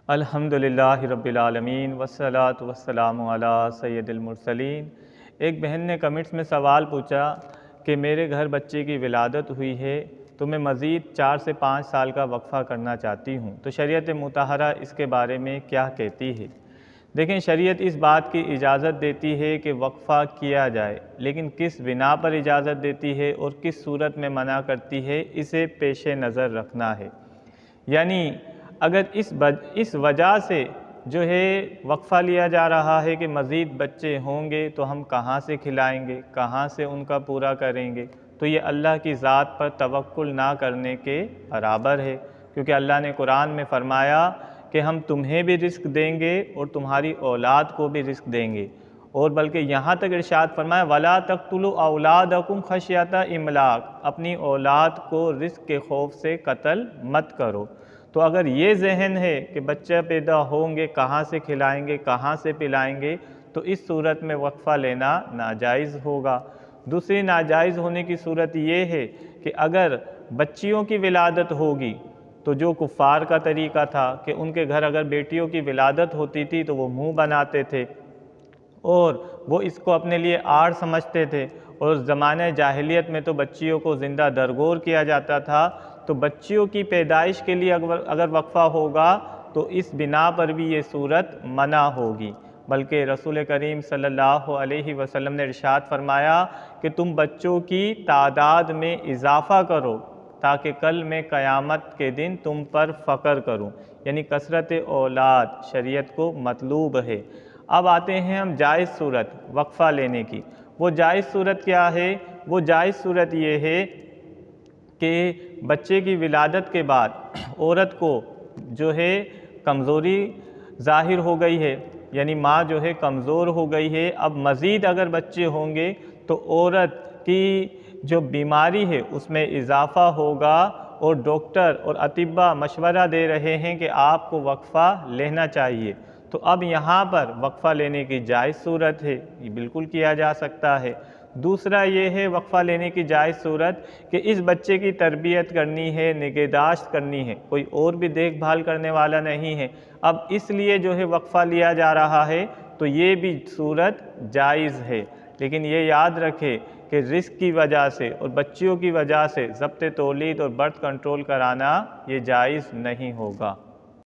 अल्हम्दुलिल्लाहि रब्बिल आलमीन वस्सलातु वस्सलामु अला सय्यदिल मुरसलीन। एक बहन ने कमेंट्स में सवाल पूछा कि मेरे घर बच्चे की विलादत हुई है तो मैं मज़ीद 4 से 5 साल का वक्फ़ा करना चाहती हूँ, तो शरीयत मुतहरा इसके बारे में क्या कहती है। देखें, शरीयत इस बात की इजाज़त देती है कि वक्फ़ा किया जाए, लेकिन किस बिना पर इजाज़त देती है और किस सूरत में मना करती है, इसे पेश नज़र रखना है। यानी अगर इस वजह से जो है वक्फ़ा लिया जा रहा है कि मज़ीद बच्चे होंगे तो हम कहाँ से खिलाएंगे, कहाँ से उनका पूरा करेंगे, तो ये अल्लाह की ज़ात पर तवक्कुल ना करने के बराबर है। क्योंकि अल्लाह ने कुरान में फ़रमाया कि हम तुम्हें भी रिस्क देंगे और तुम्हारी औलाद को भी रिस्क देंगे, और बल्कि यहाँ तक इरशाद फरमाया वला तक़्तुलू औलादकुम खशियता इमलाक, अपनी औलाद को रिस्क के खौफ से कत्ल मत करो। तो अगर ये जहन है कि बच्चे पैदा होंगे कहाँ से खिलाएंगे, कहाँ से पिलाएंगे, तो इस सूरत में वक्फ़ा लेना नाजायज़ होगा। दूसरी नाजायज़ होने की सूरत ये है कि अगर बच्चियों की विलादत होगी तो जो कुफ़ार का तरीक़ा था कि उनके घर अगर बेटियों की विलादत होती थी तो वो मुँह बनाते थे और वो इसको अपने लिए आड़ समझते थे, और ज़माने जाहिलियत में तो बच्चियों को ज़िंदा दरगोर किया जाता था। तो बच्चियों की पैदाइश के लिए अगर वक्फ़ा होगा तो इस बिना पर भी ये सूरत मना होगी। बल्कि रसूल करीम सल्लल्लाहु अलैहि वसल्लम ने इरशाद फरमाया कि तुम बच्चों की तादाद में इजाफ़ा करो ताकि कल मैं क़यामत के दिन तुम पर फ़ख्र करूं। यानी कसरत औलाद शरीयत को मतलूब है। अब आते हैं हम जायज़ सूरत वक्फ़ा लेने की। वो जायज़ सूरत क्या है? वो जायज़ सूरत ये है कि बच्चे की विलादत के बाद औरत को जो है कमज़ोरी ज़ाहिर हो गई है, यानी माँ जो है कमज़ोर हो गई है। अब मज़ीद अगर बच्चे होंगे तो औरत की जो बीमारी है उसमें इजाफ़ा होगा, और डॉक्टर और अतिब्बा मशवरा दे रहे हैं कि आपको वक्फ़ा लेना चाहिए। तो अब यहाँ पर वक्फ़ा लेने की जायज़ सूरत है, ये बिल्कुल किया जा सकता है। दूसरा ये है वक्फ़ा लेने की जायज़ सूरत कि इस बच्चे की तरबियत करनी है, निगहदाश्त करनी है, कोई और भी देखभाल करने वाला नहीं है, अब इसलिए जो है वक्फ़ा लिया जा रहा है, तो ये भी सूरत जायज़ है। लेकिन ये याद रखें कि रिस्क की वजह से और बच्चियों की वजह से ज़ब्त तौलीद और बर्थ कंट्रोल कराना ये जायज़ नहीं होगा।